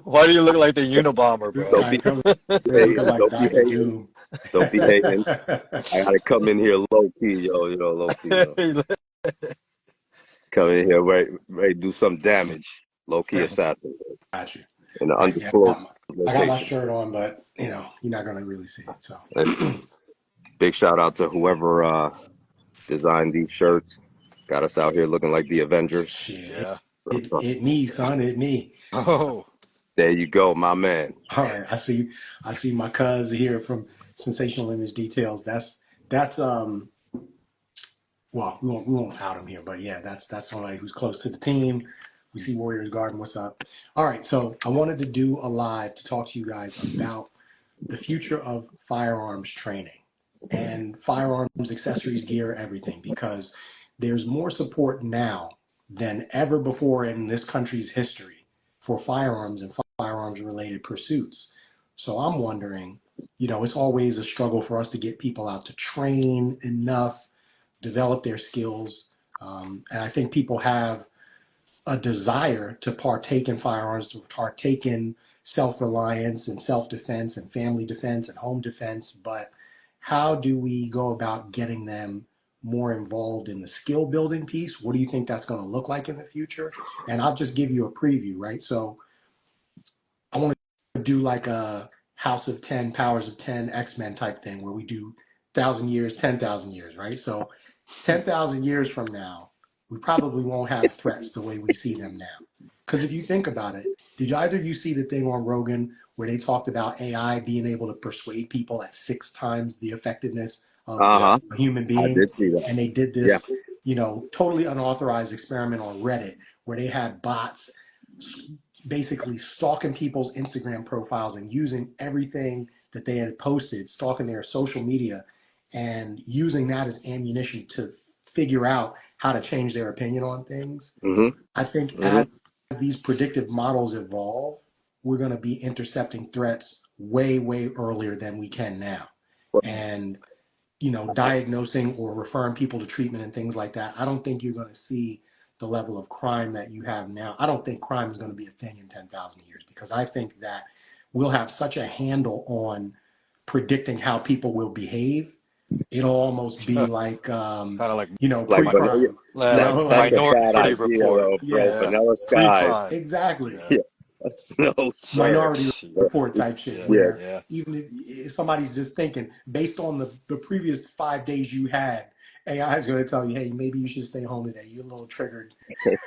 Why do you look like the Unabomber, This bro? Don't guy be comes in looking hating. like Don't be Dr. hating. Doom. Don't be hating. I gotta come in here low key, yo. Low key, yo. Come in here, ready to do some damage. Low key assassin Got you. in an Yeah, undisclosed I got my location. shirt on, but you're not gonna really see it. So And big shout out to whoever designed these shirts. Got us out here looking like the Avengers. shit, Yeah. it me, son, it me. Oh, There you go, my man. All right, I see my cuz here from Sensational Image Details. That's well, we won't out him here, but yeah, that's somebody who's close to the team. We see Warriors Garden. What's up? All right, so I wanted to do a live to talk to you guys about the future of firearms training and firearms accessories, gear, everything, because there's more support now than ever before in this country's history for firearms and firearms related pursuits. So I'm wondering, it's always a struggle for us to get people out to train enough, develop their skills. And I think people have a desire to partake in firearms, to partake in self-reliance and self-defense and family defense and home defense. But how do we go about getting them more involved in the skill building piece? What do you think that's going to look like in the future? And I'll just give you a preview, right? So I want to do like a House of 10, Powers of 10, X-Men type thing where we do 1,000 years, 10,000 years, right? So 10,000 years from now, we probably won't have threats the way we see them now. Because if you think about it, did either you see the thing on Rogan where they talked about AI being able to persuade people at 6 times the effectiveness of Uh yeah. huh. a human I being? did see that. And they did Yeah. this, totally unauthorized experiment on Reddit where they had bots basically stalking people's Instagram profiles and using everything that they had posted, stalking their social media, and using that as ammunition to figure out how to change their opinion on things. Mhm. I think Mhm. as these predictive models evolve, we're going to be intercepting threats way, way earlier than we can now. And, diagnosing or referring people to treatment and things like that, I don't think you're going to see the level of crime that you have now. I don't think crime is going to be a thing in 10,000 years because I think that we'll have such a handle on predicting how people will behave. It'll almost be like, Kind of like Like, but pre-crime, like that's like, a bad Minority idea, Report. though, bro. yeah, Yeah. Vanilla Sky. Pre-crime. exactly. Yeah. Yeah. No, sir. Minority Shit. Report type shit Yeah. Yeah. where Yeah. even if somebody's just thinking based on the previous 5 days you had, AI is going to tell you, hey, maybe you should stay home today. You're a little triggered.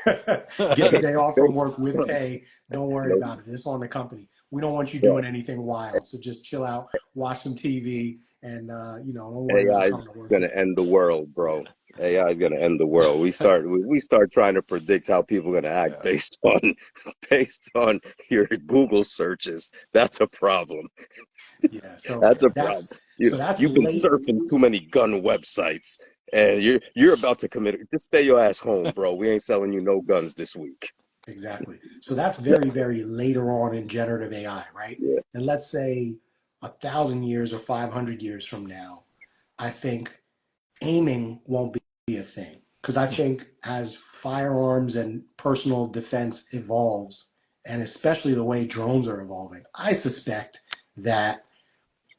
Get the day off from work with pay. Don't worry No, about it. It's on the company. We don't want you bro. doing anything wild. So just chill out, watch some TV, and don't worry about AI is coming to work gonna today. end the world, Yeah. bro. AI is gonna end the world. We start trying to predict how people are gonna act Yeah. based on your Google searches. That's a problem. Yeah. So That's a problem. that's You so that's you've been late. surfing too many gun websites, and you're about to commit. Just stay your ass home, bro. We ain't selling you no guns this week. Exactly. So that's No, very, very later on in generative AI, right? yeah. And let's say 1,000 years or 500 years from now, I think aiming won't be a thing. Because I think as firearms and personal defense evolves, and especially the way drones are evolving, I suspect that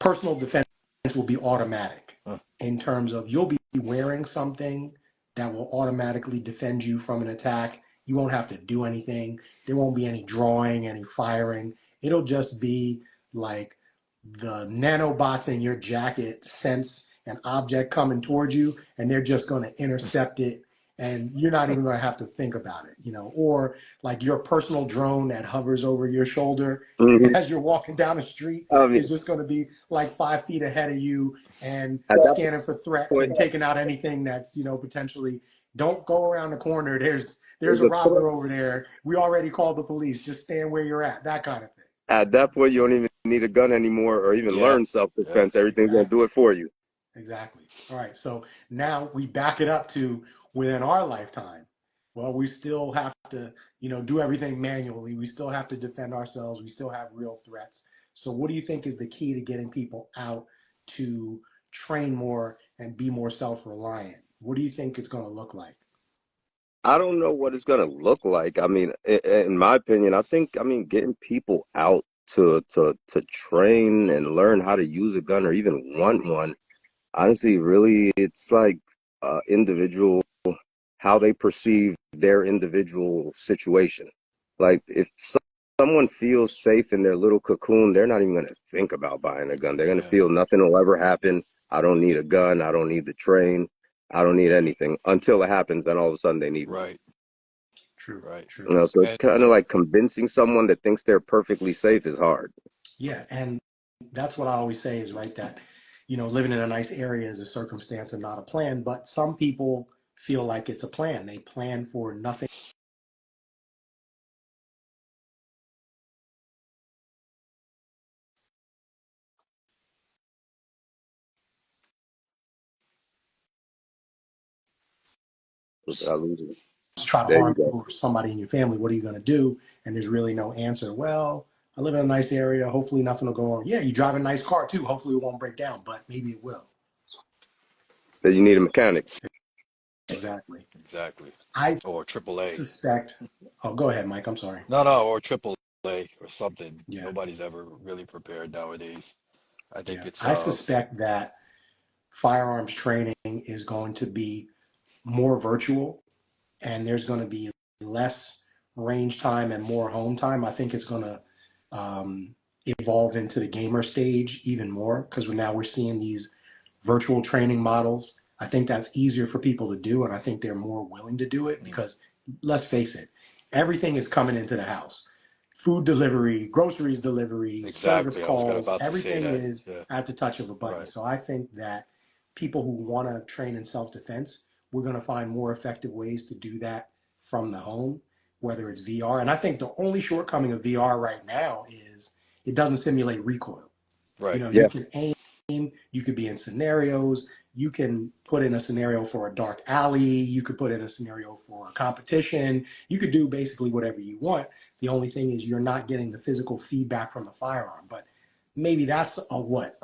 personal defense will be automatic Huh. in terms of you'll be wearing something that will automatically defend you from an attack. You won't have to do anything. There won't be any drawing, any firing. It'll just be like the nanobots in your jacket sense an object coming towards you and they're just going to intercept it and you're not even going to have to think about it, or like your personal drone that hovers over your shoulder Hmm. as you're walking down the street I mean, is just going to be like 5 feet ahead of you and at that scanning for threats point, and taking out anything that's potentially don't go around the corner. There's there's a a threat. robber over there. We already called the police. Just stand where you're at. That kind of thing. At that point, you don't even need a gun anymore, or even Yeah. learn Yeah. self-defense. Everything's gonna Exactly. do it for you. Exactly. All right. So now we back it up to within our lifetime. Well, we still have to, do everything manually. We still have to defend ourselves. We still have real threats. So what do you think is the key to getting people out to train more and be more self-reliant? What do you think it's going to look like? I don't know what it's gonna look like. I mean, in my opinion, I mean, getting people out to train and learn how to use a gun or even want one. Honestly, really, it's like individual how they perceive their individual situation. Like if someone feels safe in their little cocoon, they're not even gonna think about buying a gun. They're gonna Yeah. feel nothing will ever happen. I don't need a gun. I don't need the train. I don't need anything until it happens. Then all of a sudden they need one. Right. True, Right. true. You know, so it's And kind of like convincing someone that thinks they're perfectly safe is hard. Yeah, and that's what I always say is right that, living in a nice area is a circumstance and not a plan. But some people feel like it's a plan. They plan for nothing. Did I lose it? To try to There you harm go. you or somebody in your family. What are you going to do? And there's really no answer. Well, I live in a nice area. Hopefully nothing will go wrong. Yeah, you drive a nice car too. Hopefully it won't break down, but maybe it will. That you need a mechanic. Exactly. exactly. I Or AAA. suspect. Oh, go ahead, Mike. I'm sorry. No, or AAA or something. Yeah, Nobody's ever really prepared nowadays. I think yeah. it's I suspect that firearms training is going to be more virtual and there's going to be less range time and more home time. I think it's going to evolve into the gamer stage even more because now we're seeing these virtual training models. I think that's easier for people to do, and I think they're more willing to do it because let's face it, everything is coming into the house. Food delivery, groceries delivery, service exactly. I was gonna calls, about to say everything that. is Yeah. at the touch of a button. Right. So I think that people who want to train in self defense, we're going to find more effective ways to do that from the home, whether it's VR. And I think the only shortcoming of VR right now is it doesn't simulate recoil. Right. You Yeah. can aim, you could be in scenarios, you can put in a scenario for a dark alley, you could put in a scenario for a competition, you could do basically whatever you want. The only thing is you're not getting the physical feedback from the firearm. But maybe that's a what?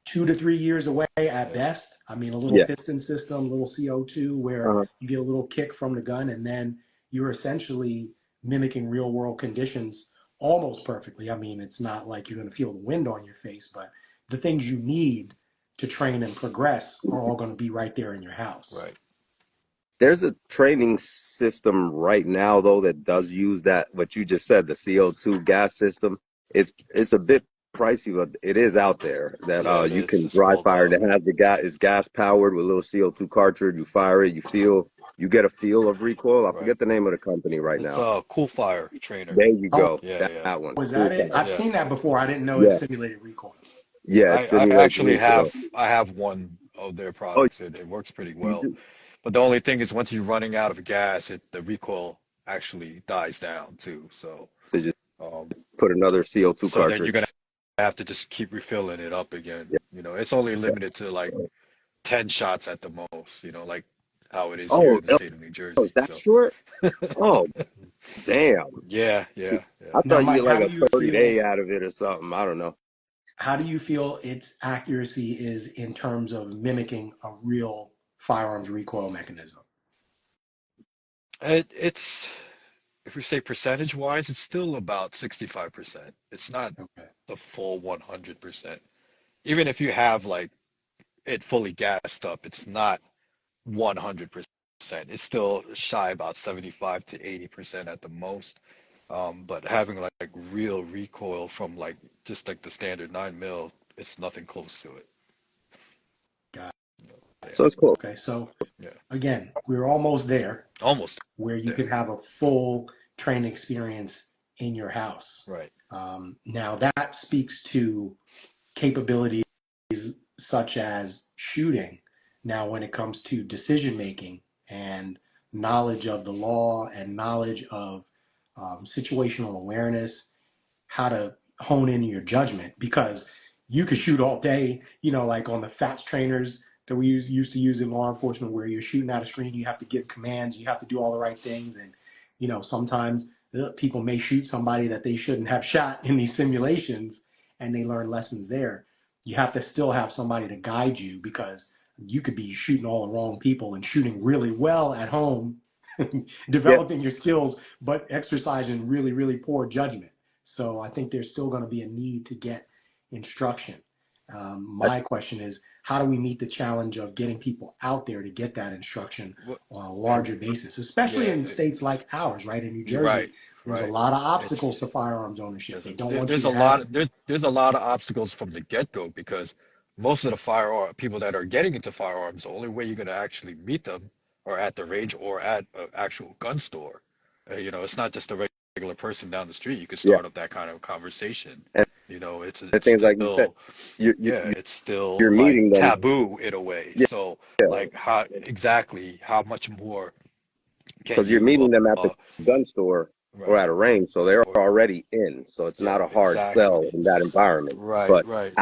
2 to 3 years away at Yeah. best. I mean, a little Yeah. piston system, a little CO2 where Uh, you get a little kick from the gun, and then you're essentially mimicking real world conditions almost perfectly. I mean, it's not like you're going to feel the wind on your face, but the things you need to train and progress are all going to be right there in your house. Right. there's a training system right now though that does use that what you just said, the CO2 gas system. It's a bit pricey, but it is out there that Yeah, it you is. can It's dry called fire. That has the gas is gas powered with a little CO2 cartridge. You fire it, you get a feel of recoil. I right. forget the name of the company right It's now. Cool Fire Trainer. There you Oh, go. Yeah, That, yeah, that one. was that Cool it? fire. I've yeah. seen that before. I didn't know it Yeah. simulated recoil. Yeah, it I simulates actually recoil. have one of their Oh, products. It works pretty you well. do. But the only thing is once you're running out of gas, the recoil actually dies down too. So So just um put another CO2 so then you're gonna cartridge. have to just keep refilling it up again. Yeah. It's only limited to like 10 shots at the most, like how it is here Oh, in the state of New is Jersey. that So short? Oh, damn. yeah, See, yeah, yeah. I Now, thought you Mike, get like a 30-day out of it or something. I don't know. how do you feel its accuracy is in terms of mimicking a real firearms recoil mechanism? It's if we say percentage wise, it's still about 65%. It's not Okay. the full 100%. Even if you have like it fully gassed up, it's not 100%. It's still shy about 75 to 80% at the most. But having like real recoil from like just like the standard 9 mil, it's nothing close to it. Got Yeah, So it's close. Okay. So yeah, again, we're almost there almost where you there. could have a full training experience in your house. Right. Now that speaks to capabilities such as shooting. Now, when it comes to decision making and knowledge of the law and knowledge of situational awareness, how to hone in your judgment, because you could shoot all day, like on the FATS trainers that we used to use in law enforcement, where you're shooting at a screen, you have to give commands, you have to do all the right things. And, sometimes people may shoot somebody that they shouldn't have shot in these simulations and they learn lessons there. You have to still have somebody to guide you because you could be shooting all the wrong people and shooting really well at home Yeah. developing your skills, but exercising really, really poor judgment. So I think there's still going to be a need to get instruction. I, My question is, how do we meet the challenge of getting people out there to get that instruction What- on a and larger basis, especially yeah, in states like ours, right? In New you're Jersey, right, there's a right. lot of It's obstacles to firearms ownership. They don't want you there's to a have, lot there's a lot of obstacles from the get-go because most of the firearm people that are getting into firearms, the only way you're going to actually meet them are at the range or at an actual gun store. It's not just a regular person down the street. You could yeah. start up that kind of conversation. And the It's things like you said, still you, you, yeah, it's still you're like meeting them. taboo in a way. Yeah. So like how much more can Because you're you meeting them at the gun store or right at a range, so they're or already in. So it's yeah, not a hard exactly. sell in that environment. Right, But right.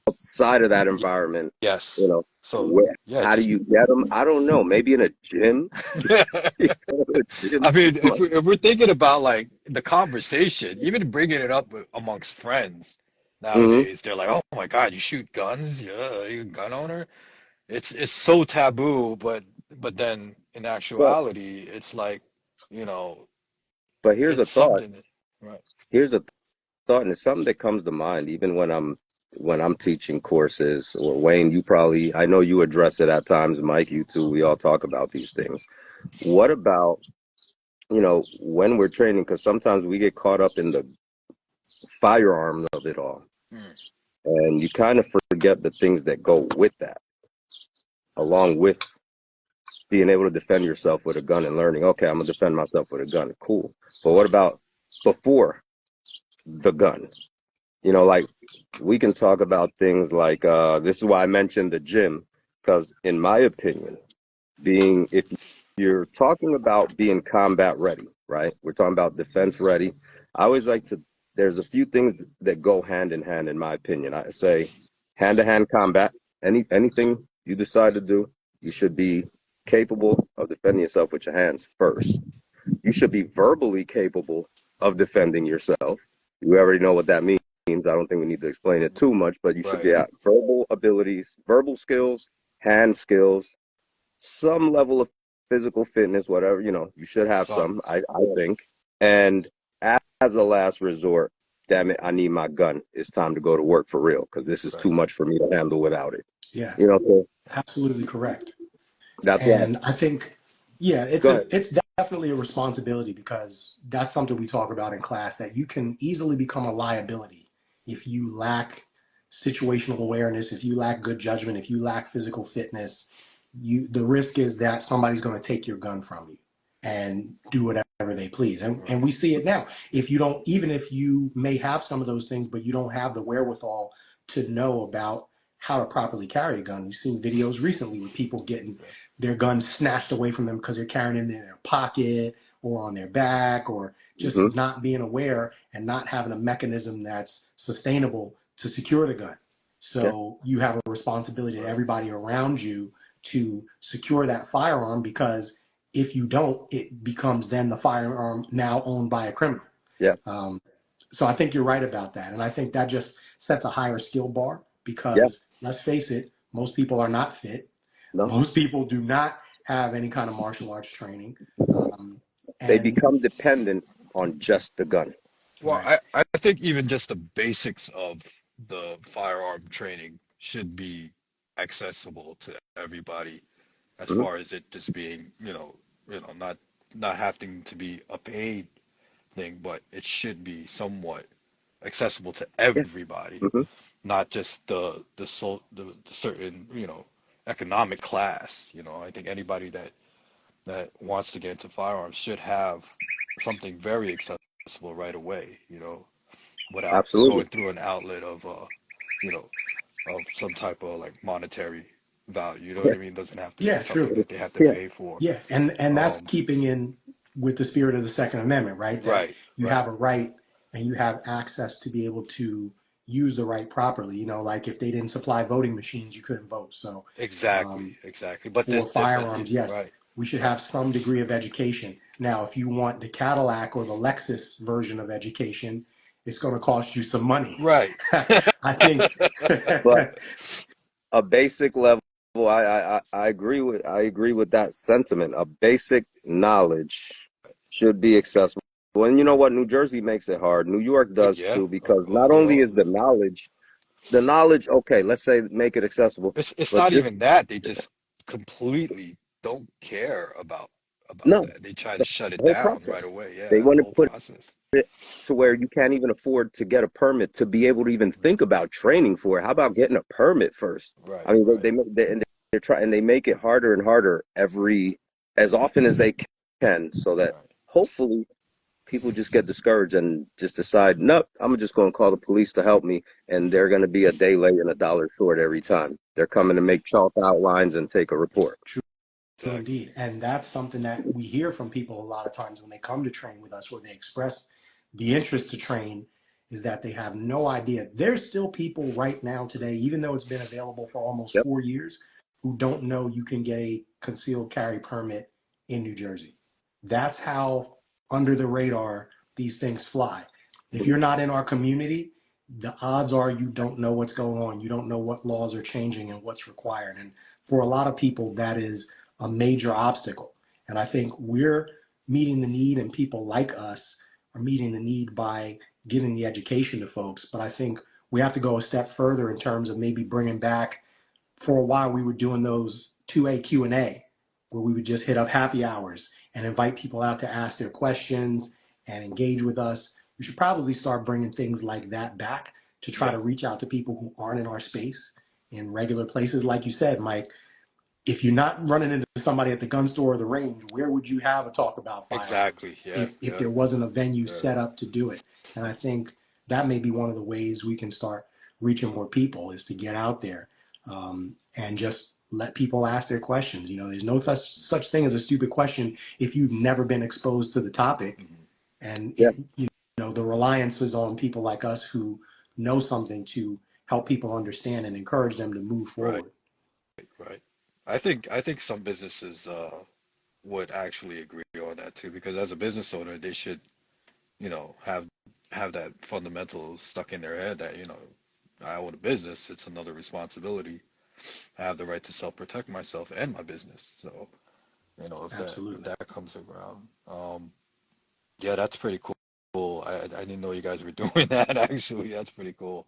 outside of that environment, Yes. you know, So where yeah, how do just you get them? I don't know. Maybe in a gym. You go to a gym. I mean, if we're thinking about like the conversation, even bringing it up amongst friends Hmm. nowadays, they're like, "Oh my God, you shoot guns? Yeah, you a gun owner?" It's so taboo, but then in But actuality, it's like, you know, but here's a it's thought. something. Right. Here's a thought, and it's something that comes to mind even when I'm teaching courses. Or Wayne, you probably I know you address it at times. Mike, you too. We all talk about these things. What about when we're training? Because sometimes we get caught up in the firearms of it all, Mm, and you kind of forget the things that go with that, along with being able to defend yourself with a gun and learning. Okay, I'm gonna defend myself with a gun. Cool, but what about before the gun? Like we can talk about things like this is why I mentioned the gym, because in my opinion, if you're talking about being combat ready, right? We're talking about defense ready. I always like to, there's a few things that go hand in hand, in my opinion. I say hand to hand combat, anything you decide to do, you should be capable of defending yourself with your hands first. You should be verbally capable of defending yourself. You already know what that means. I don't think we need to explain it too much, but you should right. be at verbal abilities, verbal skills, hand skills, some level of physical fitness, whatever, you should have Some. some, I think. And as a last resort, damn it, I need my gun. It's time to go to work for real because this is too Right. much for me to handle without it. yeah, So absolutely correct. that's why. And I think, yeah, Go ahead. it's definitely a responsibility because that's something we talk about in class that you can easily become a liability if you lack situational awareness, if you lack good judgment, if you lack physical fitness. The risk is that somebody's going to take your gun from you and do whatever they please. And Right. we see it now. If you don't, even if you may have some of those things, but you don't have the wherewithal to know about how to properly carry a gun. We've seen videos recently with people getting their guns snatched away from them because they're carrying it in their pocket or on their back, or Hmm. just not being aware and not having a mechanism that's sustainable to secure the gun. Yeah, So you have a responsibility to Right. everybody around you to secure that firearm, because if you don't, it becomes then the firearm now owned by a criminal. yeah, Um, so I think you're right about that. And I think that just sets a higher skill bar yeah. because let's face it, most people are not fit. No, Most people do not have any kind of martial arts training. Um, they and become dependent on just the gun. Well, right. I think even just the basics of the firearm training should be accessible to everybody as Hmm. far as it just being, not having to be a paid thing, but it should be somewhat accessible to Yeah. everybody, Hmm. not just the certain, economic class. I think anybody that wants to get into firearms should have something very accessible right away, without Absolutely. going through an outlet of you know, of some type of like monetary value. You know Yeah, what I mean? Doesn't have to be Yeah, something true. that they have to yeah, pay for. Yeah. And that's Um, keeping in with the spirit of the Second Amendment, right? That right, you right. have a right and you have access to be able to use the right properly. Like if they didn't supply voting machines, you couldn't vote. So Exactly, um, exactly. But for this, firearms, yes, right, we should right. have some degree of education. Now, if you want the Cadillac or the Lexus version of education, it's going to cost you some money. Right. I think, but a basic level I agree with that sentiment. A basic knowledge should be accessible. And you know what? New Jersey makes it hard. New York does Yeah, too, because not only overall. is the knowledge, okay, let's say make it accessible, It's but not just even that. They just completely don't care about no, that. They try the to shut it whole down right process. away. They Yeah, the want to whole put process. it to where you can't even afford to get a permit to be able to even think about training for it. How about getting a permit first? Right, I mean, right, and they're trying, and they make it harder and harder as often as they can, so that right. hopefully people just get discouraged and just decide, nope, I'm just going to call the police to help me, and they're going to be a day late and a dollar short every time. They're coming to make chalk outlines and take a report. True Exactly. indeed. And that's something that we hear from people a lot of times when they come to train with us or they express the interest to train, is that they have no idea. There's still people right now today, even though it's been available for almost Yep. 4 years, who don't know you can get a concealed carry permit in New Jersey. That's how under the radar these things fly. If you're not in our community, the odds are you don't know what's going on. You don't know what laws are changing and what's required. And for a lot of people, that is a major obstacle. And I think we're meeting the need, and people like us are meeting the need by giving the education to folks. But I think we have to go a step further in terms of maybe bringing back, for a while we were doing those 2A Q&A, where we would just hit up happy hours and invite people out to ask their questions and engage with us. We should probably start bringing things like that back to try Yeah, to reach out to people who aren't in our space in regular places. Like you said, Mike, if you're not running into somebody at the gun store or the range, where would you have a talk about firearms exactly. Yeah, if yeah, there wasn't a venue yeah. set up to do it? And I think that may be one of the ways we can start reaching more people, is to get out there and just let people ask their questions. You know, there's no such thing as a stupid question if you've never been exposed to the topic. Hmm. And Yeah. the reliance is on people like us who know something to help people understand and encourage them to move Right, forward. right. I think some businesses would actually agree on that too, because as a business owner, they should, you know, have that fundamental stuck in their head that, you know, I own a business, it's another responsibility. I have the right to self-protect myself and my business. So, you know, if Absolutely. that comes around, yeah, that's pretty cool. I didn't know you guys were doing that actually. That's pretty cool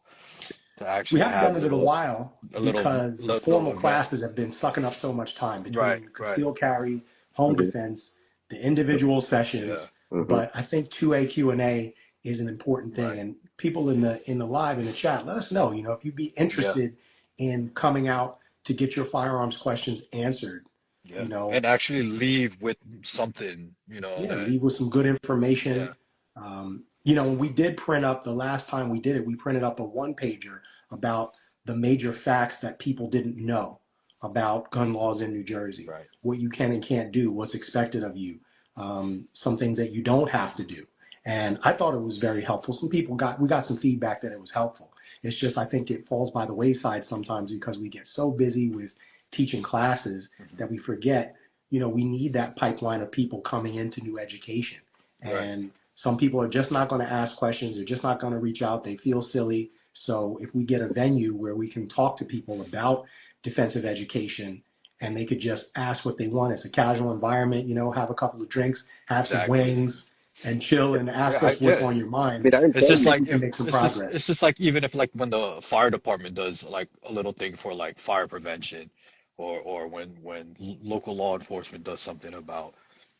to We actually haven't have done it in a while a because the little formal event. classes have been sucking up so much time Right, between right. concealed carry, home Hmm. defense, the individual Yeah, sessions. Hmm. But I think 2A Q&A is an important thing. right. And people in the live in the chat, let us know, if you'd be Yeah, interested in coming out to get your firearms questions answered, yeah. you know, And actually leave with something, you know, yeah, that leave with some good information. yeah, When we did print up the last time we did it, we printed up a one pager about the major facts that people didn't know about gun laws in New Jersey, right. what you can and can't do, what's expected of you, some things that you don't have to Hmm. do. And I thought it was very helpful. We got some feedback that it was helpful. It's just, I think it falls by the wayside sometimes because we get so busy with teaching classes Hmm. that we forget, we need that pipeline of people coming into new education. Right. And some people are just not going to ask questions. They're just not going to reach out. They feel silly. So if we get a venue where we can talk to people about defensive education and they could just ask what they want, it's a casual environment, have a couple of drinks, have some Exactly. wings and chill and Yeah, ask us what's yeah. on your I mind. mean, I didn't It's tell I just you. think like we can if make some it's progress. just like even if like when the fire department does like a little thing for like fire prevention, or when local law enforcement does something about,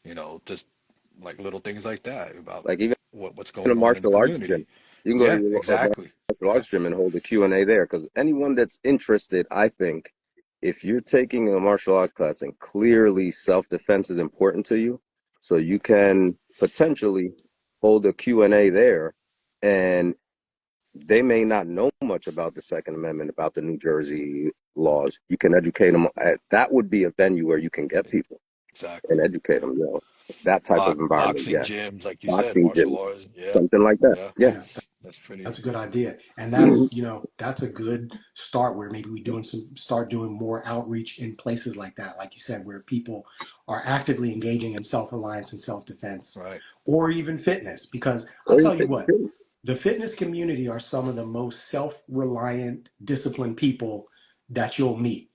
you know, just like little things like that about Like even what's in a going on in the martial arts gym, community. you can go to Yeah, your local exactly. martial Yeah, arts gym and hold a Q&A there. Because anyone that's interested, I think, if you're taking a martial arts class and clearly self-defense is important to you, so you can potentially hold a Q&A there, and they may not know much about the Second Amendment, about the New Jersey laws. You can educate them. That would be a venue where you can get people and exactly. educate Yeah. them. That type of environment, Boxing yes. gyms, like you said, Boxing martial gyms, arts. Yeah, something like that. yeah. Yeah. Yeah, That's pretty. that's a good idea. And Mhm. that's a good start where maybe start doing more outreach in places like that, like you said, where people are actively engaging in self-reliance and self-defense, Right. or even fitness. Because I'll Or you tell you fit what, fitness. the fitness community are some of the most self-reliant, disciplined people that you'll meet.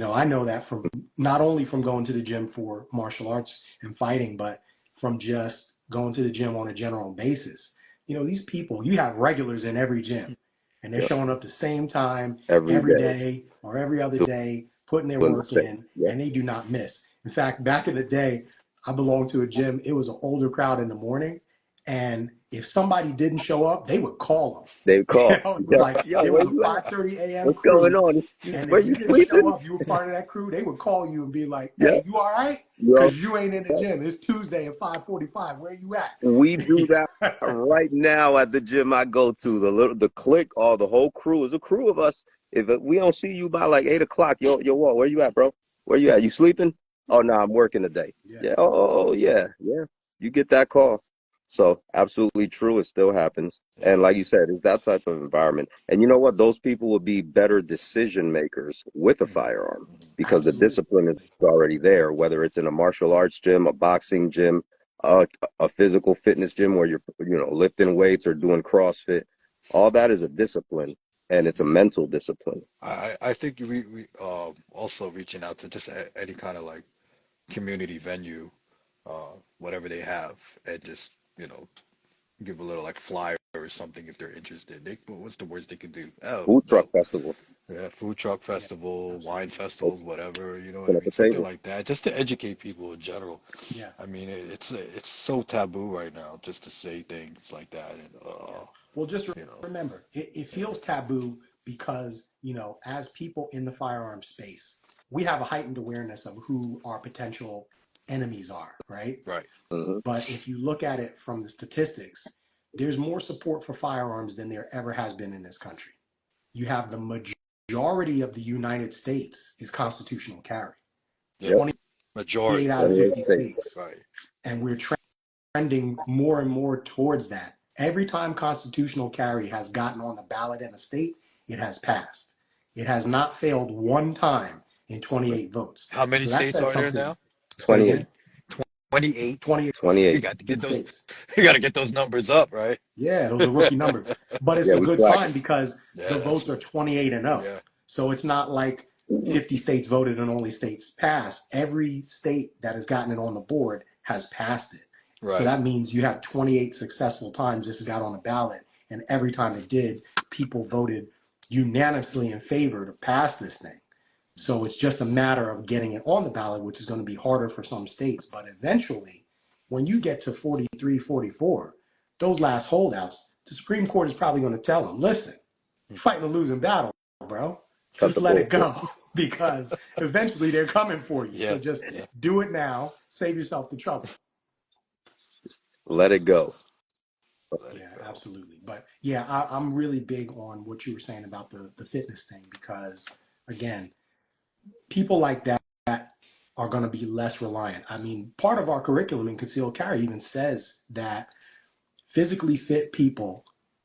I know that from not only from going to the gym for martial arts and fighting, but from just going to the gym on a general basis. These people, you have regulars in every gym, and they're Yep. showing up the same time Every every day day or every other day, putting their doing the work same. in, Yep. and they do not miss. In fact, back in the day, I belonged to a gym. It was an older crowd in the morning, and if somebody didn't show up, they would call them. They call. It was Yo, like yo, there where was a you at? 5:30 a.m. What's going crew, on? and Where if you you didn't show sleeping? up, you were part of that crew. They would call you and be like, Yeah. "Hey, you all right? Yo, Because you ain't in the gym. It's Tuesday at 5:45. Where you we do that at?" right now at the gym I go to. The clique or the whole crew is a crew of us. If we don't see you by like 8 o'clock, yo, what? Where you at, bro? Where you at? You sleeping? Oh no, I'm working today. Yeah. Yeah. Oh yeah, yeah. You get that call. So absolutely true. It still happens. Yeah. And like you said, it's that type of environment. And you know what? Those people would be better decision makers with a firearm because the Absolutely. discipline is already there, whether it's in a martial arts gym, a boxing gym, a physical fitness gym where you're lifting weights or doing CrossFit. All that is a discipline, and it's a mental discipline. I think we also reaching out to just any kind of like community venue, whatever they have, and just give a little like flyer or something if they're interested. What's the worst they could do? Oh, Food truck well, festivals, yeah, food truck Yeah, festival, wine absolutely. festivals, whatever, you know what open I up mean? a Something table. like that, just to educate people in general. Yeah. I mean, it's so taboo right now just to say things like that, and Yeah. Well, just you know, remember, it yeah, feels taboo because, as people in the firearm space, we have a heightened awareness of who our potential enemies are, right? right, Hmm. But if you look at it from the statistics, there's more support for firearms than there ever has been in this country. You have the majority of the United States is constitutional carry, yeah, Yep. 28 majority, out of 28 50 states. states. right, And we're trending more and more towards that. Every time constitutional carry has gotten on the ballot in a state, it has passed. It has not failed one time in 28 votes. How many So that states says are there something. now? Say 28. again? 28. 28 You 28. got to get those, states. you got to get those numbers up, right? Yeah, those are rookie numbers. But it's Yeah, a we good slacking. sign because Yeah, the votes are 28 and 0. yeah, So it's not like 50 states voted and only states passed. Every state that has gotten it on the board has passed it. So right. that means you have 28 successful times this has got on the ballot. And every time it did, people voted unanimously in favor to pass this thing. So it's just a matter of getting it on the ballot, which is going to be harder for some states. But eventually, when you get to 43, 44, those last holdouts, the Supreme Court is probably going to tell them, listen, you're fighting a losing battle, bro. Cut Just the let it bullshit. go because eventually they're coming for you. Yeah, So just yeah. do it now, save yourself the trouble. Let it go. Let it Yeah, go. absolutely. But yeah, I'm really big on what you were saying about the fitness thing because, again, people like that are going to be less reliant. I mean, part of our curriculum in concealed carry even says that physically fit people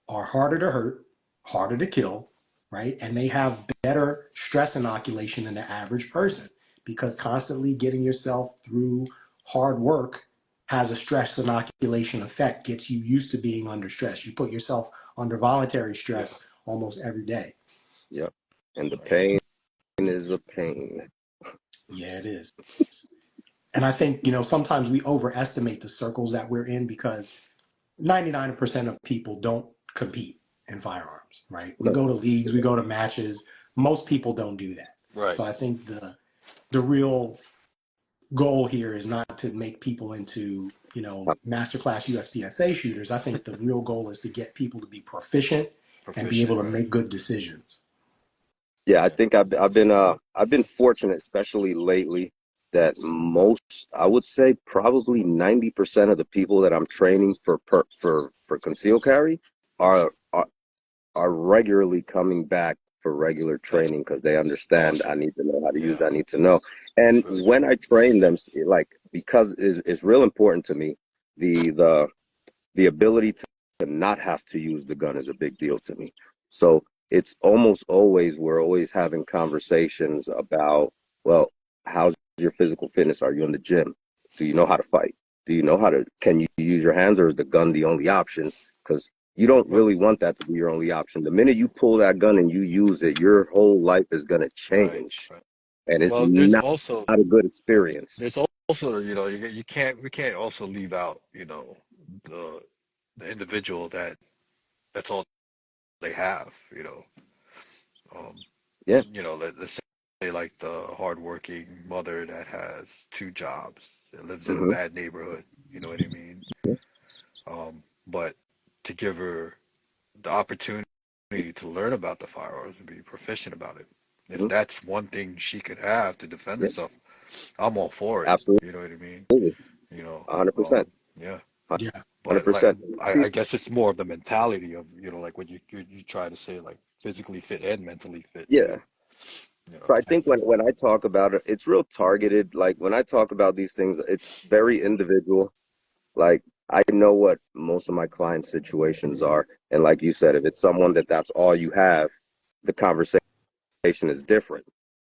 are harder to hurt, harder to kill, right? And they have better stress inoculation than the average person because constantly getting yourself through hard work has a stress inoculation effect, gets you used to being under stress. You put yourself under voluntary Yeah, stress almost every day. Yep. And the right. pain is a pain. Yeah, it is. And I think, sometimes we overestimate the circles that we're in because 99% of people don't compete in firearms, right? We No. go to leagues, we go to matches. Most people don't do that. Right. So I think the real goal here is not to make people into, masterclass USPSA shooters. I think the real goal is to get people to be proficient and be able Proficient, to right. make good decisions. Yeah, I Yeah. think I've been fortunate, especially lately, that most, I would say probably 90% of the people that I'm training for concealed carry are are, are regularly coming back for regular That's training because they understand I awesome. need to know how to use, Yeah, I need to know. And that's really when good. I train them, like because it's real important to me, the the the ability to not have to use the gun is a big deal to me. So it's almost always, we're always having conversations about, well, how's your physical fitness? Are you in the gym? Do you know how to fight? Do you know how to, can you use your hands, or is the gun the only option? Because you don't Well, really want that to be your only option. The minute you pull that gun and you use it, your whole life is going to right, change. right. and it's Well, not a good experience. there's also, we can't also leave out, the the individual that's all they have, um, Yeah. let's say like the hardworking mother that has two jobs, that lives in a Hmm. bad neighborhood, you know what I mean? But to give her the opportunity to learn about the firearms and be proficient about it. If Hmm. that's one thing she could have to defend Yeah. herself, I'm all for it. Absolutely. You know what I mean? 100%. Yeah. Yeah. But like, 100%. See, I guess it's more of the mentality of, like when you try to say like physically fit and mentally fit yeah. too. You know. So I think when I talk about it, it's real targeted. Like when I talk about these things, it's very individual. Like I know what most of my clients' situations are. And like you said, if it's someone that's all you have, the conversation is different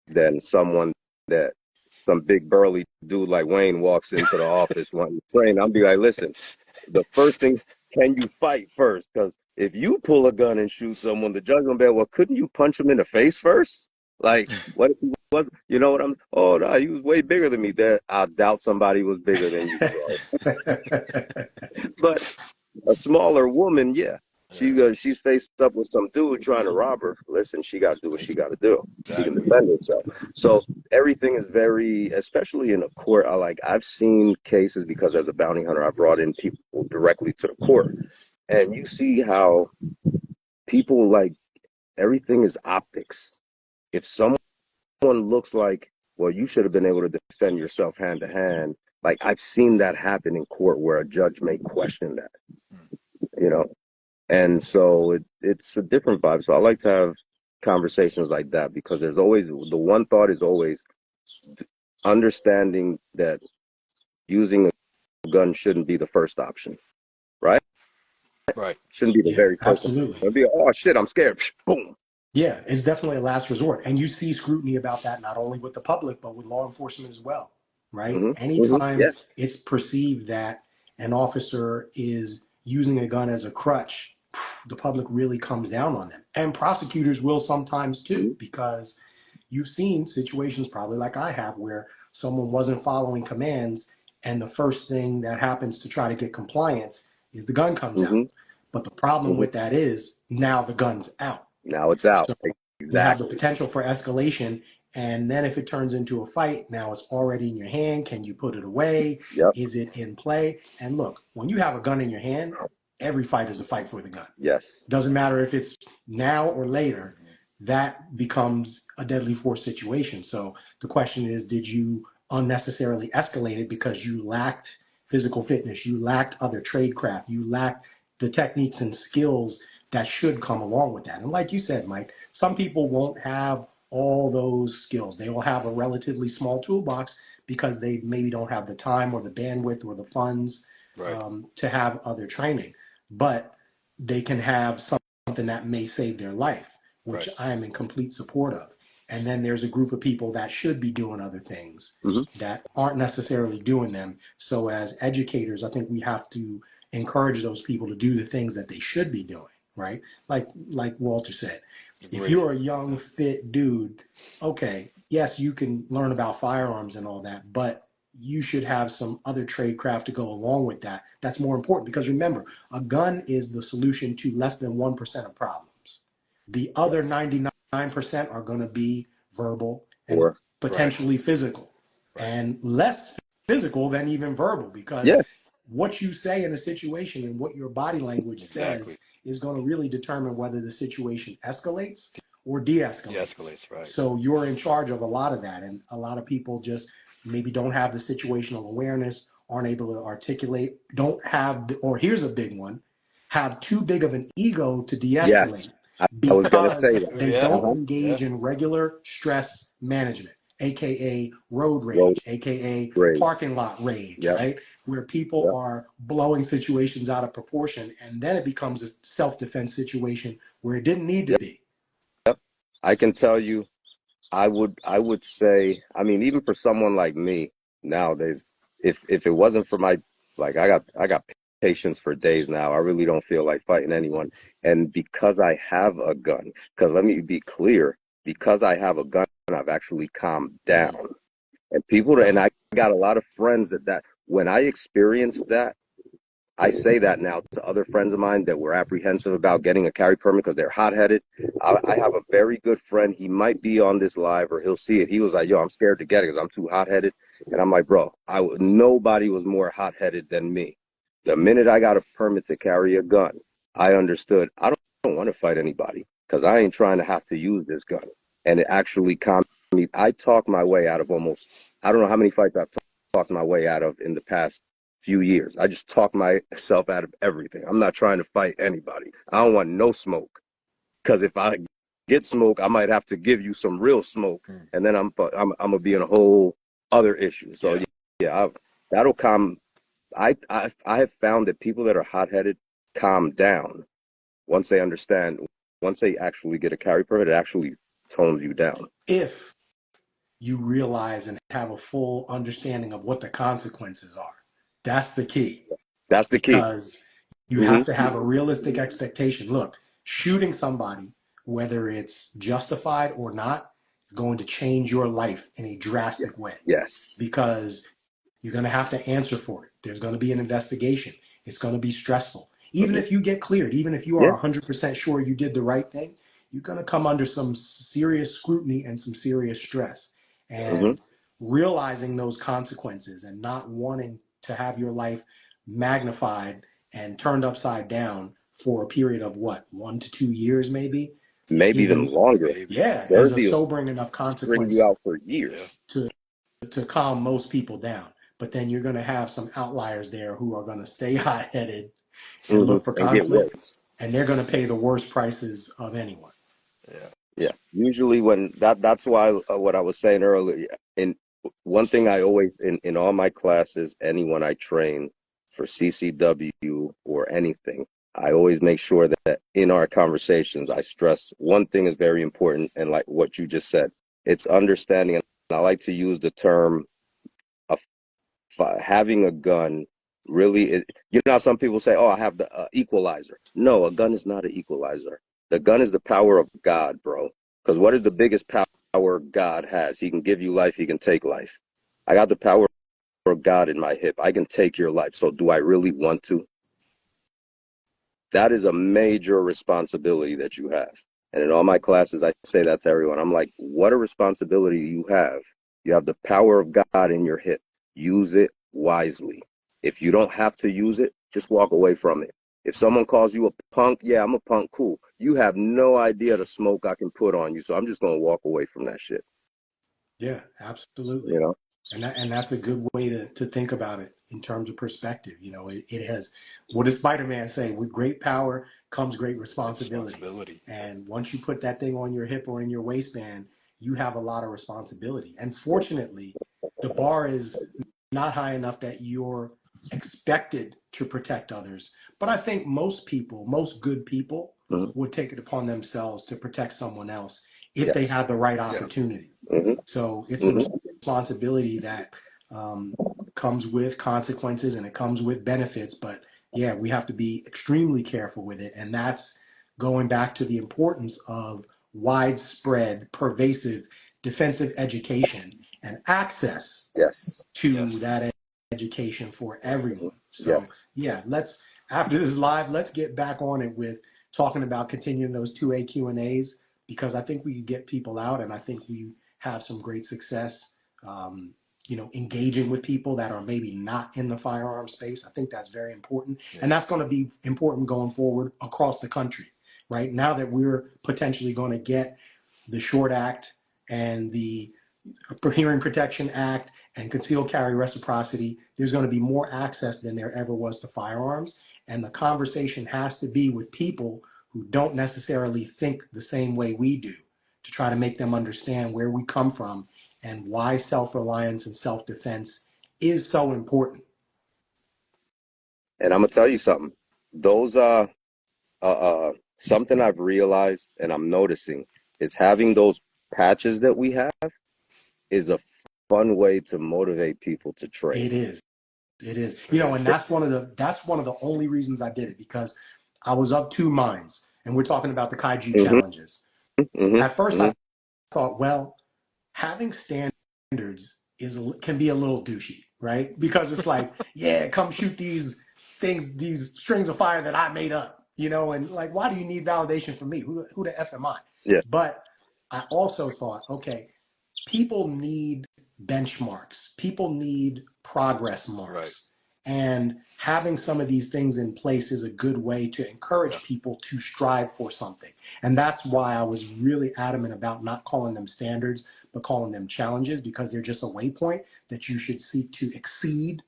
than someone that some big burly dude like Wayne walks into the office wanting to train. I'll be like, listen, the first thing, can you fight first? Because if you pull a gun and shoot someone, the judge gonna be like, well, couldn't you punch him in the face first? Like, what if he was? You know what I'm? Oh no, he was way bigger than me. There, I doubt somebody was bigger than you, bro. But a smaller woman, yeah, Yeah, she's faced up with some dude trying to rob her. Listen, she got to do what she got to do. She can exactly. defend herself. So everything is very, especially in a court. I've seen cases because as a bounty hunter, I brought in people directly to the court, and you see how people like everything is optics. If someone looks like, well, you should have been able to defend yourself hand to hand. Like I've seen that happen in court where a judge may question that, Hmm. you know. And so it's a different vibe. So I like to have conversations like that because there's always the one thought is always understanding that using a gun shouldn't be the first option, right? Right. Shouldn't be the Yeah, very first one. absolutely. It'd be, oh shit, I'm scared. Boom. Yeah, it's definitely a last resort. And you see scrutiny about that not only with the public, but with law enforcement as well, right? Hmm. Hmm. Anytime Yeah. it's perceived that an officer is using a gun as a crutch, the public really comes down on them. And prosecutors will sometimes too, Hmm. because you've seen situations probably like I have where someone wasn't following commands, and the first thing that happens to try to get compliance is the gun comes out. Hmm. But the problem Hmm. with that is now the gun's out. Now it's out. So you have the Exactly. potential for escalation. And then if it turns into a fight, now it's already in your hand. Can you put it away? Yep. Is it in play? And look, when you have a gun in your hand, every fight is a fight for the gun. Yes. Doesn't matter if it's now or later, that becomes a deadly force situation. So the question is, did you unnecessarily escalate it because you lacked physical fitness, you lacked other tradecraft, you lacked the techniques and skills that should come along with that? And like you said, Mike, some people won't have all those skills. They will have a relatively small toolbox because they maybe don't have the time or the bandwidth or the funds Right. to have other training. But they can have something that may save their life, which Right. I am in complete support of. And then there's a group of people that should be doing other things Hmm. that aren't necessarily doing them. So as educators, I think we have to encourage those people to do the things that they should be doing, right? Like Walter said, if Agree. you're a young, fit dude, okay, yes, you can learn about firearms and all that, but you should have some other trade craft to go along with that. That's more important because remember, a gun is the solution to less than 1% of problems. The other Yes. 99% are going to be verbal and Or Right. potentially physical, Right. and less physical than even verbal, because yeah. what you say in a situation and what your body language Exactly. says is going to really determine whether the situation escalates or de-escalates. De-escalates. Right. So you're in charge of a lot of that, and a lot of people just maybe don't have the situational awareness, aren't able to articulate, don't have or here's a big one, have too big of an ego to Yes. de-escalate I was gonna because say that. they Yeah. don't Uh-huh. Yeah. engage in regular stress management, aka road Road rage, aka rage. parking lot rage, Yep. right? Where people Yep. are blowing situations out of proportion, and then it becomes a self-defense situation where it didn't need to Yep. be. I can tell you, I would say, I mean, even for someone like me nowadays, if it wasn't for my, like I got patience for days now. I really don't feel like fighting anyone. And because I have a gun, because let me be clear, because I have a gun, I've actually calmed down. And I got a lot of friends that when I experienced that, I say that now to other friends of mine that were apprehensive about getting a carry permit because they're hot-headed. I have a very good friend. He might be on this live or he'll see it. He was like, yo, I'm scared to get it because I'm too hot-headed. And I'm like, bro, nobody was more hot-headed than me. The minute I got a permit to carry a gun, I understood I don't want to fight anybody because I ain't trying to have to use this gun. And it actually calmed me. I talked my way out of I don't know how many fights I've talked my way out of in the past few years. I just talk myself out of everything. I'm not trying to fight anybody. I don't want no smoke, because if I get smoke, I might have to give you some real smoke, and then I'm gonna be in a whole other issue. So that'll calm. I have found that people that are hot-headed calm down once they understand. Once they actually get a carry permit, it actually tones you down. If you realize and have a full understanding of what the consequences are. That's the key. That's the key. Because you have to have a realistic expectation. Look, shooting somebody, whether it's justified or not, is going to change your life in a drastic way. Yes. Because you're going to have to answer for it. There's going to be an investigation. It's going to be stressful. Even if you get cleared, even if you are 100% sure you did the right thing, you're going to come under some serious scrutiny and some serious stress. And realizing those consequences and not wanting to have your life magnified and turned upside down for a period of 1 to 2 years, maybe even longer. Yeah, is a sobering enough consequence you out for years to calm most people down. But then you're going to have some outliers there who are going to stay hot-headed and look for conflict, and they're going to pay the worst prices of anyone. Yeah. Usually when that's why what I was saying earlier, and one thing I always in all my classes, anyone I train for CCW or anything, I always make sure that in our conversations I stress one thing is very important, and like what you just said, it's understanding. And I like to use the term of having a gun. Really, some people say, "Oh, I have the equalizer." No, a gun is not an equalizer. The gun is the power of God, bro. Because what is the biggest power God has? He can give you life. He can take life. I got the power of God in my hip. I can take your life. So do I really want to? That is a major responsibility that you have. And in all my classes, I say that to everyone. I'm like, what a responsibility you have. You have the power of God in your hip. Use it wisely. If you don't have to use it, just walk away from it. If someone calls you a punk, yeah, I'm a punk, cool. You have no idea the smoke I can put on you, so I'm just going to walk away from that shit. Yeah, absolutely. And that's a good way to think about it in terms of perspective. It has, what does Spider-Man say? With great power comes great responsibility. And once you put that thing on your hip or in your waistband, you have a lot of responsibility. And fortunately, the bar is not high enough that you're expected to protect others. But I think most good people would take it upon themselves to protect someone else if they had the right opportunity. So it's a responsibility that comes with consequences and it comes with benefits. But yeah, we have to be extremely careful with it. And that's going back to the importance of widespread, pervasive defensive education and access to that education for everyone. So after this live, let's get back on it with talking about continuing those 2A Q&As, because I think we can get people out, and I think we have some great success, engaging with people that are maybe not in the firearm space. I think that's very important. And that's going to be important going forward across the country, right? Now that we're potentially going to get the SHORT Act and the Hearing Protection Act and concealed carry reciprocity, there's going to be more access than there ever was to firearms. And the conversation has to be with people who don't necessarily think the same way we do, to try to make them understand where we come from and why self-reliance and self-defense is so important. And I'm going to tell you something. Those are something I've realized and I'm noticing is having those patches that we have is a fun way to motivate people to train. It is. And that's one of the only reasons I did it, because I was of two minds, and we're talking about the Kaiju challenges. At first I thought, well, having standards can be a little douchey, right? Because it's like, yeah, come shoot these things, these strings of fire that I made up, and like, why do you need validation from me? Who the F am I? Yeah. But I also thought, okay, people need benchmarks, people need progress marks. Right. And having some of these things in place is a good way to encourage Yeah. people to strive for something. And that's why I was really adamant about not calling them standards, but calling them challenges, because they're just a waypoint that you should seek to exceed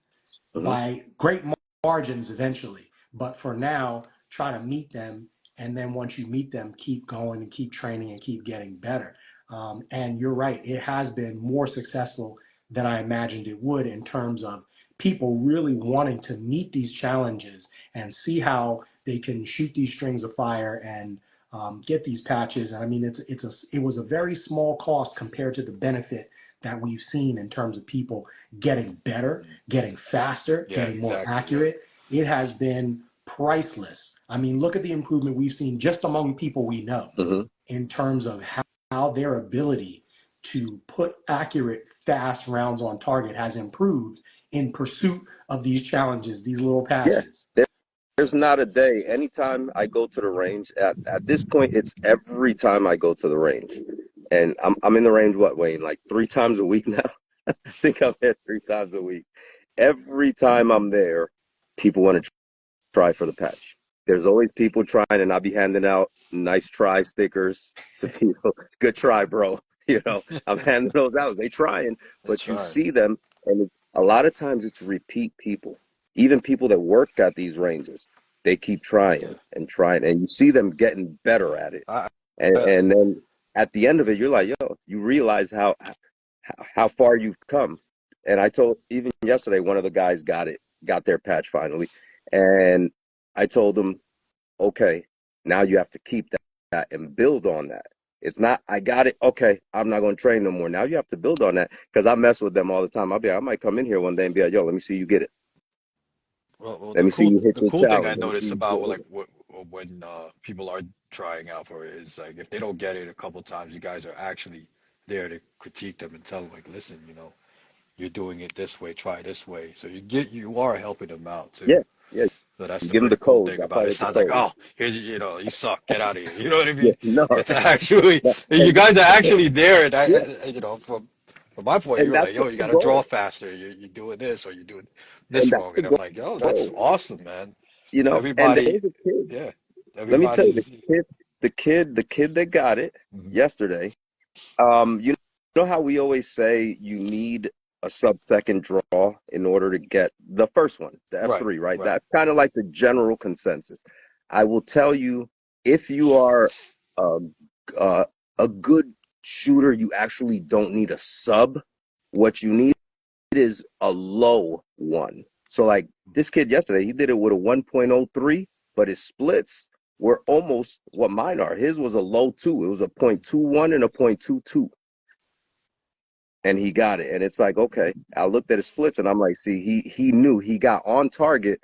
by great margins eventually. But for now, try to meet them. And then once you meet them, keep going and keep training and keep getting better. And you're right, it has been more successful than I imagined it would in terms of people really wanting to meet these challenges and see how they can shoot these strings of fire and get these patches. And I mean, it was a very small cost compared to the benefit that we've seen in terms of people getting better, getting faster, Yeah, getting more exactly. accurate. It has been priceless. I mean, look at the improvement we've seen just among people we know in terms of how their ability to put accurate, fast rounds on target has improved in pursuit of these challenges, these little Yeah. patches. There's not a day. Anytime I go to the range, at this point, it's every time I go to the range. And I'm in the range, what, Wayne, like 3 times a week now? I think I'm there 3 times a week. Every time I'm there, people want to try for the patch. There's always people trying, and I'll be handing out nice try stickers to people. Good try, bro. I'm handing those out. They trying, but you see them, and a lot of times it's repeat people. Even people that work at these ranges, they keep trying and trying, and you see them getting better at it. And then at the end of it, you're like, yo, you realize how far you've come. And I told, even yesterday, one of the guys got their patch finally, and I told him, okay, now you have to keep that and build on that. It's not, I got it, okay, I'm not going to train no more. Now you have to build on that, because I mess with them all the time. I might come in here one day and be like, yo, let me see you get it. Well, Let me see you hit the your cool thing I challenge. Let me see noticed you about still hit like when people are trying out for it is like if they don't get it a couple times, you guys are actually there to critique them and tell them like, listen, you're doing it this way, try this way. So you are helping them out it. too. Yeah. So that's You the give them the pretty cool codes. thing I about call it. it It's the not like, codes. oh, here's you suck, get out of here. You know what I Yeah, mean? no. It's actually you and guys are actually there, and yeah, from my point, you and were like, that's yo, you the got to draw goal. faster. You're doing this or you're doing And this that's wrong, the and I'm like, yo, that's goal. awesome, man. And Everybody, there's a kid. yeah, Let me tell you, everybody's. the kid that got it Mhm. yesterday. You know how we always say you need a sub-second draw in order to get the first one, the Right, F3, right? right. That's kind of like the general consensus. I will tell you, if you are a, a, a good shooter, you actually don't need a sub. What you need is a low one. So like this kid yesterday, he did it with a 1.03, but his splits were almost what mine are. His was a low 2. It was a 0.21 and a 0.22. And he got it. And it's like, okay, I looked at his splits and I'm like, see, he knew he got on target,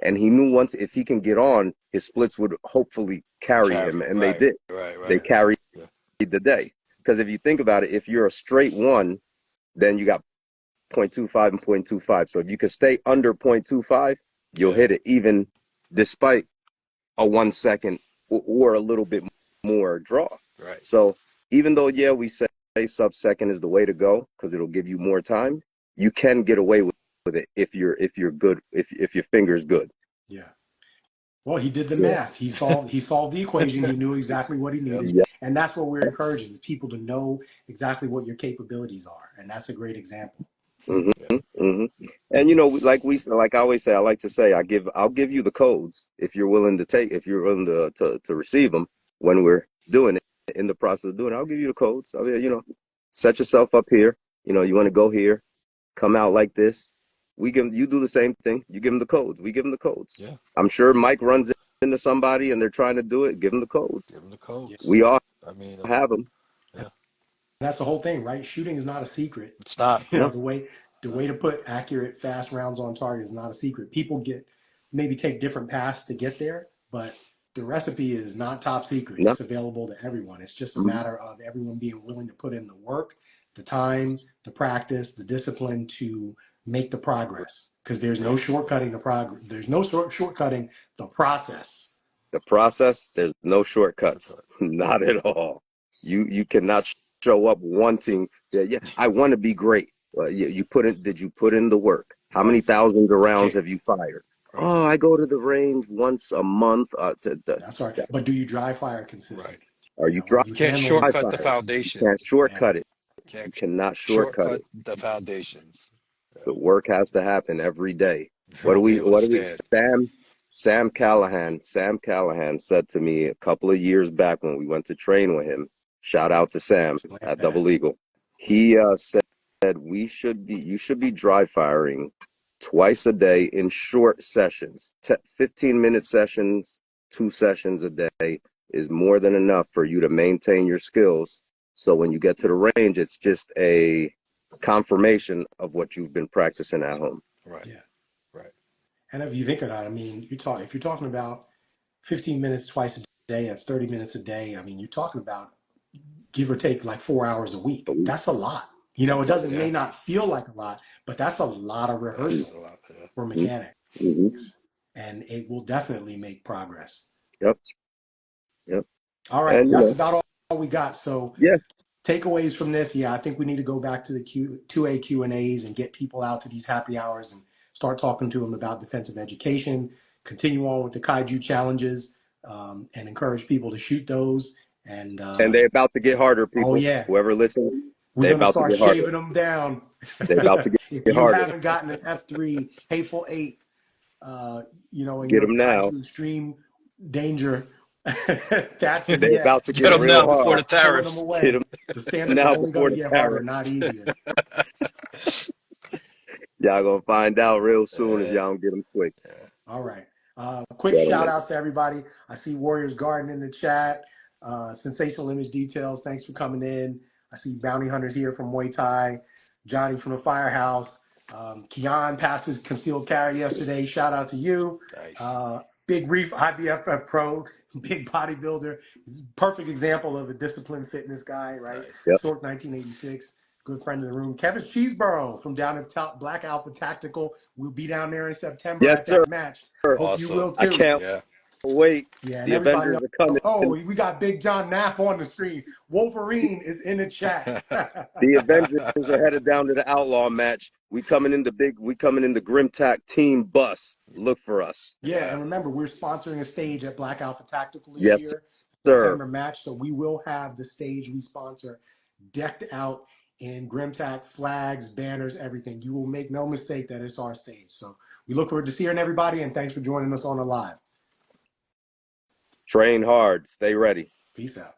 and he knew once if he can get on, his splits would hopefully carry him. And they Right, did. right, They right. carried Yeah, the day. Because if you think about it, if you're a straight 1, then you got 0.25 and 0.25. So if you can stay under 0.25, you'll yeah, hit it, even despite a 1 second or a little bit more draw. right. So even though, yeah, we say sub-second is the way to go because it'll give you more time, you can get away with it if you're good, if your finger's good. Yeah. Well, he did the Yeah. math. He solved the equation. He knew exactly what he Yep. needed. Yeah. And that's what we're encouraging people to know exactly what your capabilities are. And that's a great example. hmm Yeah. hmm And like I always say, I like to say, I'll give you the codes if you're willing to receive them when we're doing it, in the process of doing it. I'll give you the codes. I mean, set yourself up here. You want to go here, come out like this. You do the same thing. You give them the codes. We give them the codes. Yeah. I'm sure Mike runs into somebody and they're trying to do it. Give them the Give codes. them the Yeah. codes. We all I mean, have them. yeah. That's the whole thing, right? Shooting is not a secret. It's not. No, The way to put accurate, fast rounds on target is not a secret. People maybe take different paths to get there, but the recipe is not top secret. no. It's available to everyone. It's just a Mhm. matter of everyone being willing to put in the work the time, the practice, the discipline to make the progress. Because there's no shortcutting the progress. There's no shortcutting the process. The process, there's no shortcuts, not at all. You cannot show up wanting, yeah, I want to be great. Well, did you put in the work? How many thousands of rounds have you fired? Oh, I go to the range once a month. That's right. But do you dry fire consistently? Right. Are you Are dry you Can't handling shortcut the fire? You can't foundations. shortcut it. You Can't cannot shortcut shortcut it. the foundations. The work has to happen every day. Or be able to stand. Sam Callahan said to me a couple of years back when we went to train with him. Shout out to Sam Slam at that. Double Eagle. He said you should be dry firing twice a day in short sessions. 15-minute sessions, 2 sessions a day is more than enough for you to maintain your skills. So when you get to the range, it's just a confirmation of what you've been practicing at home. Right. Yeah. Right. And if you think of that, I mean, if you're talking about 15 minutes twice a day, that's 30 minutes a day. I mean, you're talking about give or take like 4 hours a week. That's a lot. You know, it may not feel like a lot, but that's a lot of rehearsal for mechanics. Mm-hmm. And it will definitely make progress. Yep. All right. And That's about all we got. So yeah, takeaways from this. Yeah, I think we need to go back to the 2A Q&As and get people out to these happy hours and start talking to them about defensive education, continue on with the kaiju challenges, and encourage people to shoot those. And they're about to get harder, people. Oh, yeah. Whoever listens, We're going to start shaving them down. They're about to if get you harder. haven't gotten an F3 Hateful Eight, you know, in Get your them now. kaiju extreme danger, that's what They're about to Get them real now before hard. the tariffs. them away. Get them The standards now are only before going to the get harder, tariffs. not easier. Y'all gonna find out real soon if y'all don't get them quick. All right. Quick Gentlemen. shout outs to everybody. I see Warriors Garden in the chat. Sensational Image Details. Thanks for coming in. I see Bounty Hunters here from Muay Thai. Johnny from the Firehouse. Keon passed his concealed carry yesterday. Shout out to you. Nice. Big Reef, IBFF Pro, big bodybuilder. He's a perfect example of a disciplined fitness guy, right? Nice. Yep. Sork 1986. Good friend of the room. Kevin Cheeseborough from down at Black Alpha Tactical. We'll be down there in September Yes, at sir. that match. Hope Awesome. you will too. I can't wait. Yeah, and The everybody Avengers else. are coming. Oh, we got Big John Knapp on the screen. Wolverine is in the chat. The Avengers are headed down to the Outlaw match. We coming in the GRMTAC team bus. Look for us. Yeah, and remember, we're sponsoring a stage at Black Alpha Tactical this Yes, year. sir. September match, so we will have the stage we sponsor decked out in GRMTAC flags, banners, everything. You will make no mistake that it's our stage. So we look forward to seeing everybody, and thanks for joining us on the live. Train hard. Stay ready. Peace out.